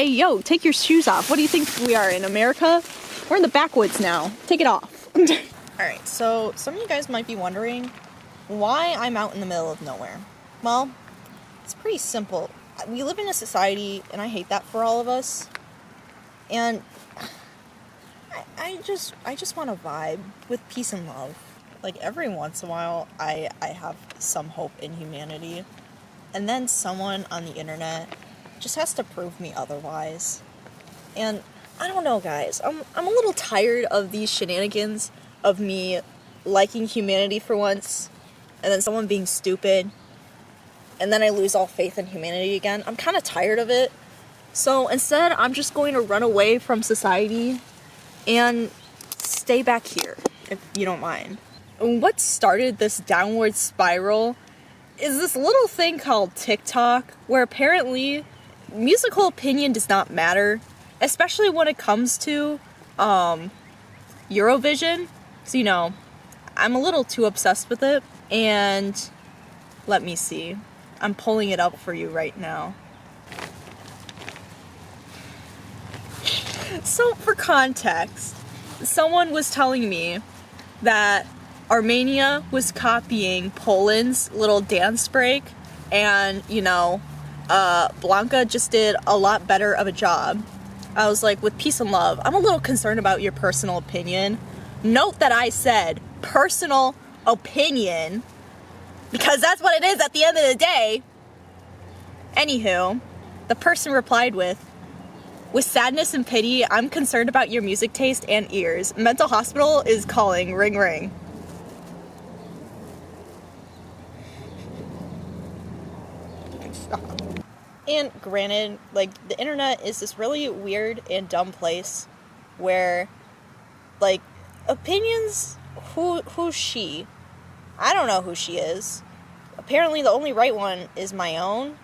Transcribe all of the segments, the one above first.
Hey, yo, take your shoes off. What do you think we are, in America? We're in the backwoods now. Take it off. Alright, so some of you guys might be wondering why I'm out in the middle of nowhere. Well, it's pretty simple. We live in a society, and I hate that for all of us. And I just want to vibe with peace and love. Like, every once in a while, I have some hope in humanity. And then someone on the internet just has to prove me otherwise. And I don't know, guys. I'm a little tired of these shenanigans of me liking humanity for once, and then someone being stupid, and then I lose all faith in humanity again. I'm kind of tired of it. So instead, I'm just going to run away from society and stay back here, if you don't mind. And what started this downward spiral is this little thing called TikTok, where apparently musical opinion does not matter, especially when it comes to Eurovision. So, you know, I'm a little too obsessed with it, and let me see. I'm pulling it up for you right now. So, for context, someone was telling me that Armenia was copying Poland's little dance break, and, you know, Blanca just did a lot better of a job. I was like, with peace and love, I'm a little concerned about your personal opinion. Note that I said personal opinion, because that's what it is at the end of the day. Anywho, the person replied with sadness and pity, I'm concerned about your music taste and ears. Mental hospital is calling. Ring, ring. Stop. And granted, like, the internet is this really weird and dumb place where, like, opinions, who's she? I don't know who she is. Apparently the only right one is my own,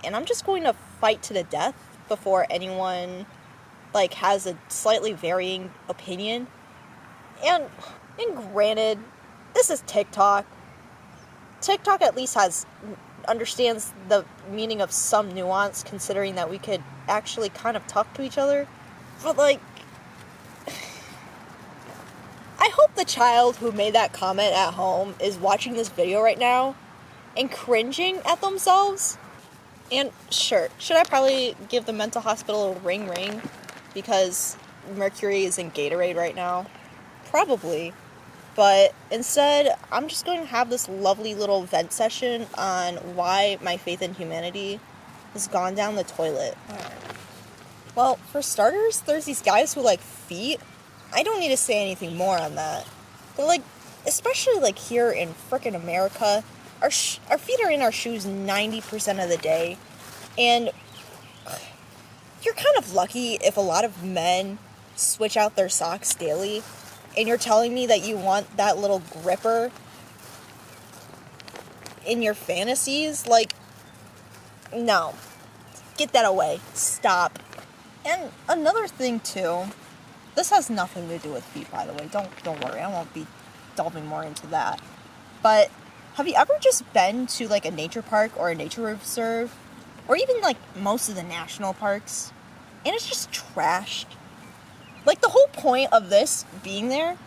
and I'm just going to fight to the death before anyone, like, has a slightly varying opinion. And granted, this is TikTok. TikTok at least understands the meaning of some nuance, considering that we could actually kind of talk to each other. But, like, I hope the child who made that comment at home is watching this video right now and cringing at themselves. And sure, should I probably give the mental hospital a ring ring because Mercury is in Gatorade right now? Probably. But instead, I'm just going to have this lovely little vent session on why my faith in humanity has gone down the toilet. Well, for starters, there's these guys who like feet. I don't need to say anything more on that. But, like, especially, like, here in frickin' America, our feet are in our shoes 90% of the day. And you're kind of lucky if a lot of men switch out their socks daily. And you're telling me that you want that little gripper in your fantasies? Like, no. Get that away. Stop. And another thing, too. This has nothing to do with feet, by the way. Don't worry. I won't be delving more into that. But have you ever just been to, like, a nature park or a nature reserve? Or even, like, most of the national parks? And it's just trashed. Like, the whole point of this being there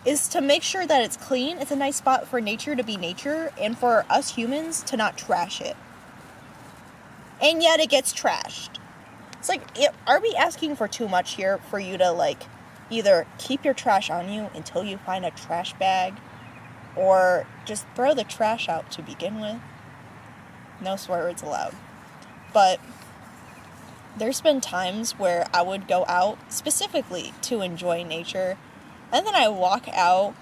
is to make sure that it's clean. It's a nice spot for nature to be nature, and for us humans to not trash it. And yet it gets trashed. It's like, are we asking for too much here for you to, like, either keep your trash on you until you find a trash bag, or just throw the trash out to begin with? No swear words allowed. But there's been times where I would go out specifically to enjoy nature, and then I walk out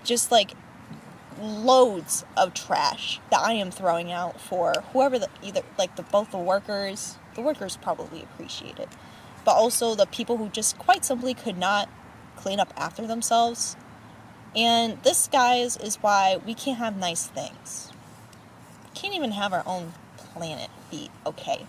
just, like, loads of trash that I am throwing out for whoever both the workers. The workers probably appreciate it, but also the people who just quite simply could not clean up after themselves. And this, guys, is why we can't have nice things. We can't even have our own planet feet, okay?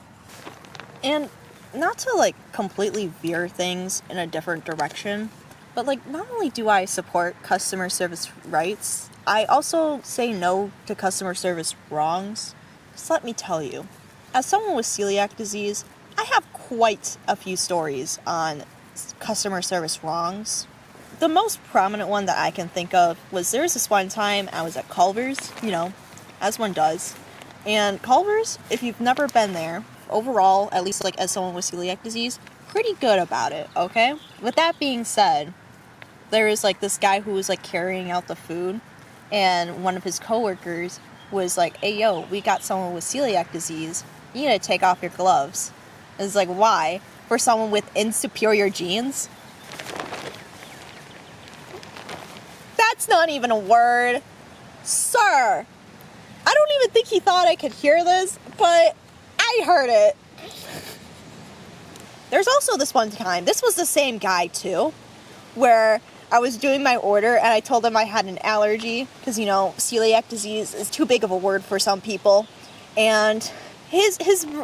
And not to, like, completely veer things in a different direction, but, like, not only do I support customer service rights, I also say no to customer service wrongs. Just let me tell you, as someone with celiac disease, I have quite a few stories on customer service wrongs. The most prominent one that I can think of was there was this one time I was at Culver's, you know, as one does. And Culver's, if you've never been there, overall, at least like as someone with celiac disease, pretty good about it, okay? With that being said, there was like this guy who was like carrying out the food, and one of his coworkers was like, hey yo, we got someone with celiac disease, you need to take off your gloves. And it's like, why? For someone with insuperior genes? That's not even a word. Sir, I don't even think he thought I could hear this, but I heard it. There's also this one time, this was the same guy too, where I was doing my order and I told him I had an allergy, because, you know, celiac disease is too big of a word for some people. And his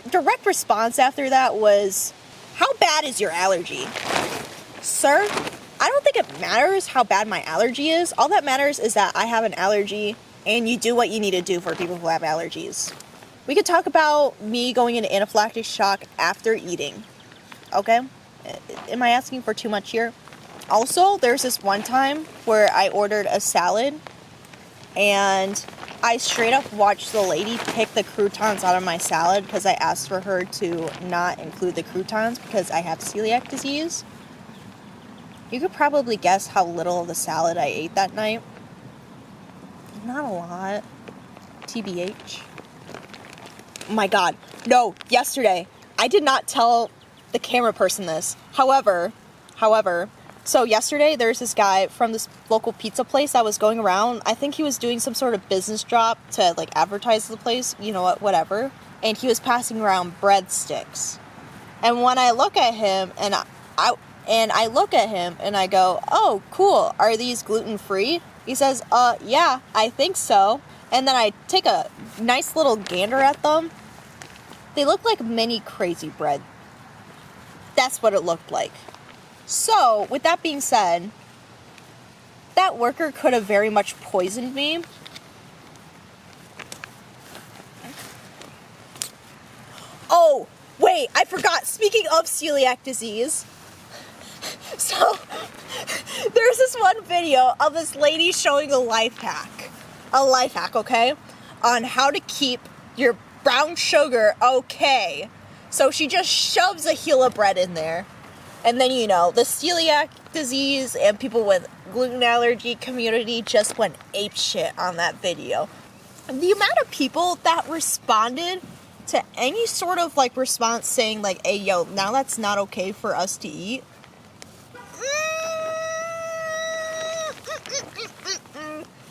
direct response after that was, how bad is your allergy? Sir, I don't think it matters how bad my allergy is. All that matters is that I have an allergy and you do what you need to do for people who have allergies. We could talk about me going into anaphylactic shock after eating. Okay? Am I asking for too much here? Also, there's this one time where I ordered a salad and I straight up watched the lady pick the croutons out of my salad because I asked for her to not include the croutons because I have celiac disease. You could probably guess how little of the salad I ate that night. Not a lot. TBH. Oh my god. No, yesterday. I did not tell the camera person this. However, so yesterday there's this guy from this local pizza place that was going around. I think he was doing some sort of business job to like advertise the place, you know what, whatever. And he was passing around breadsticks. And when I look at him and I look at him and I go, oh, cool, are these gluten-free? He says, yeah, I think so. And then I take a nice little gander at them. They look like mini crazy bread. That's what it looked like. So, with that being said, that worker could have very much poisoned me. Oh, wait, I forgot. Speaking of celiac disease, so there's this one video of this lady showing a life hack, okay, on how to keep your brown sugar okay. So she just shoves a heel of bread in there. And then, you know, the celiac disease and people with gluten allergy community just went apeshit on that video. The amount of people that responded to any sort of, like, response saying, like, hey, yo, now that's not okay for us to eat.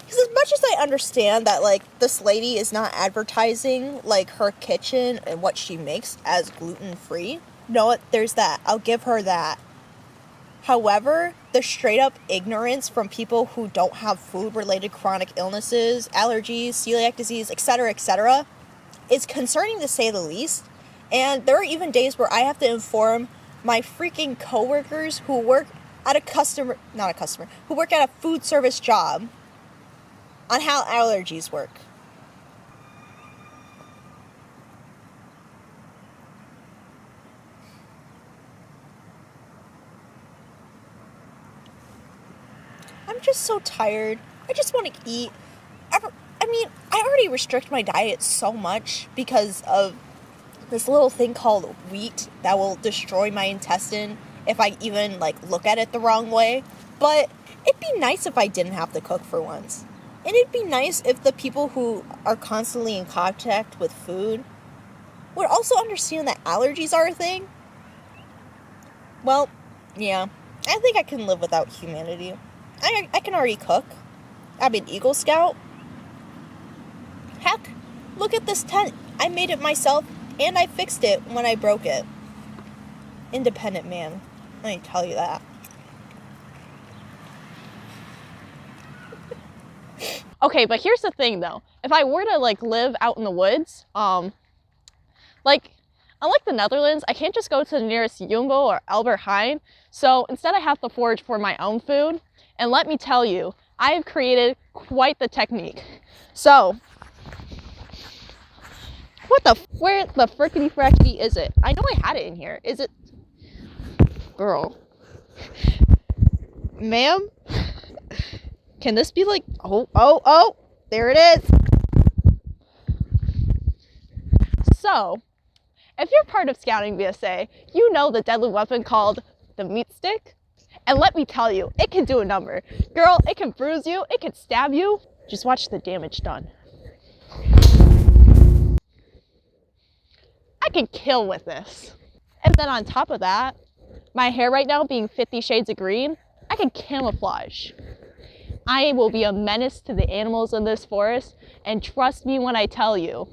Because as much as I understand that, like, this lady is not advertising, like, her kitchen and what she makes as gluten-free, no, there's that. I'll give her that. However, the straight up ignorance from people who don't have food-related chronic illnesses, allergies, celiac disease, etc., is concerning to say the least. And there are even days where I have to inform my freaking coworkers who work at who work at a food service job on how allergies work. I'm just so tired. I just want to eat. I already restrict my diet so much because of this little thing called wheat that will destroy my intestine if I even, like, look at it the wrong way. But it'd be nice if I didn't have to cook for once. And it'd be nice if the people who are constantly in contact with food would also understand that allergies are a thing. Well, yeah, I think I can live without humanity. I can already cook. I'm an Eagle Scout. Heck, look at this tent. I made it myself, and I fixed it when I broke it. Independent man, let me tell you that. Okay, but here's the thing though. If I were to like live out in the woods, like unlike the Netherlands, I can't just go to the nearest Jumbo or Albert Heijn. So instead I have to forage for my own food. And let me tell you, I have created quite the technique. So, what the where the frickety frackety is it? I know I had it in here. Is it? Girl. Ma'am? Can this be like, oh, there it is. So, if you're part of Scouting BSA, you know the deadly weapon called the meat stick. And let me tell you, it can do a number. Girl, it can bruise you, it can stab you. Just watch the damage done. I can kill with this. And then on top of that, my hair right now being 50 shades of green, I can camouflage. I will be a menace to the animals in this forest, and trust me when I tell you,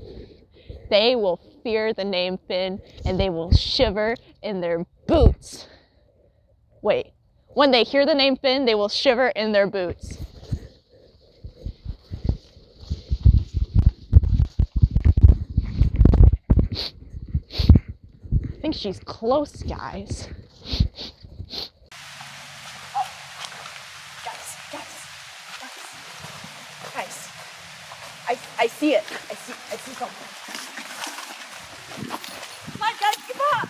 they will fear the name Finn, and they will shiver in their boots. Wait, when they hear the name Finn, they will shiver in their boots. I think she's close, guys. Guys. I see it. I see something. Come on, guys, come on!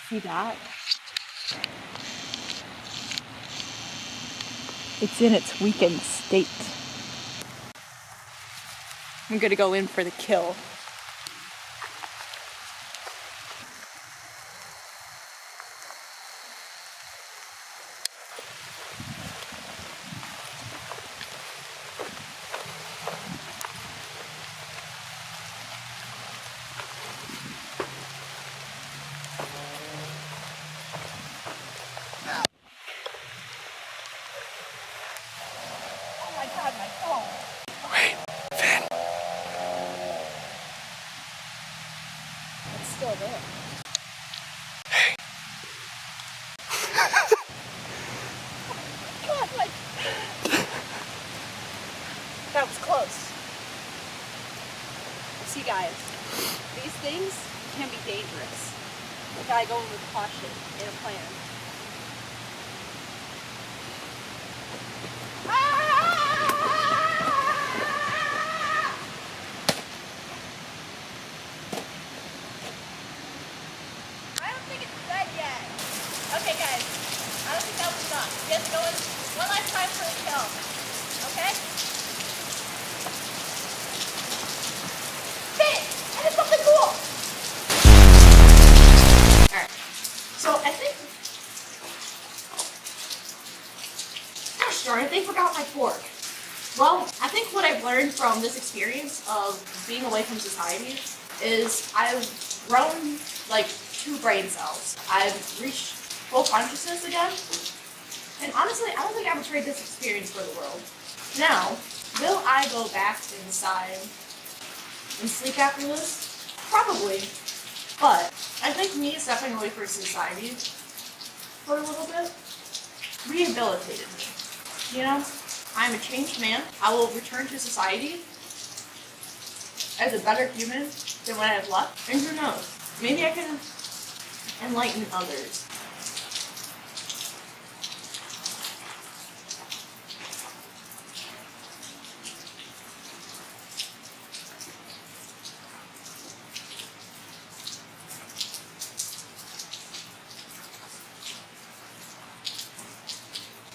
See that? It's in its weakened state. I'm gonna go in for the kill. God, my phone. Wait, Finn. It's still there. Hey. God, my... That was close. See, guys, these things can be dangerous. You gotta go in with caution and a plan. Okay, guys, I don't think that was enough. We have to go in one last time for the kill. Okay? Hey! I did something cool! Alright. So I think... Gosh darn it, they forgot my fork. Well, I think what I've learned from this experience of being away from society is I've grown like 2 brain cells. I've reached full consciousness again. And honestly, I don't think I would trade this experience for the world. Now, will I go back inside and sleep after this? Probably. But I think me stepping away from society for a little bit rehabilitated me. You know, I'm a changed man. I will return to society as a better human than when I've left. And who knows? Maybe I can enlighten others.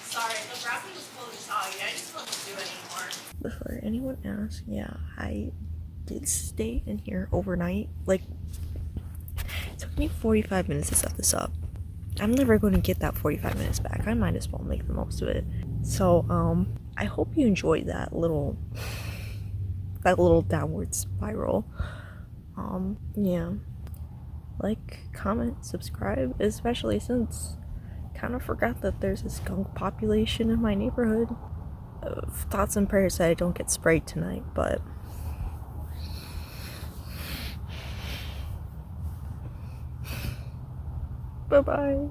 Sorry, the wrapping was fully soggy. I just don't do it anymore. Before anyone asks, yeah, I did stay in here overnight. Like, it took me 45 minutes to set this up. I'm never going to get that 45 minutes back. I might as well make the most of it. So, I hope you enjoyed that little downward spiral. Yeah. Like, comment, subscribe, especially since kind of forgot that there's a skunk population in my neighborhood. Thoughts and prayers that I don't get sprayed tonight, but bye-bye.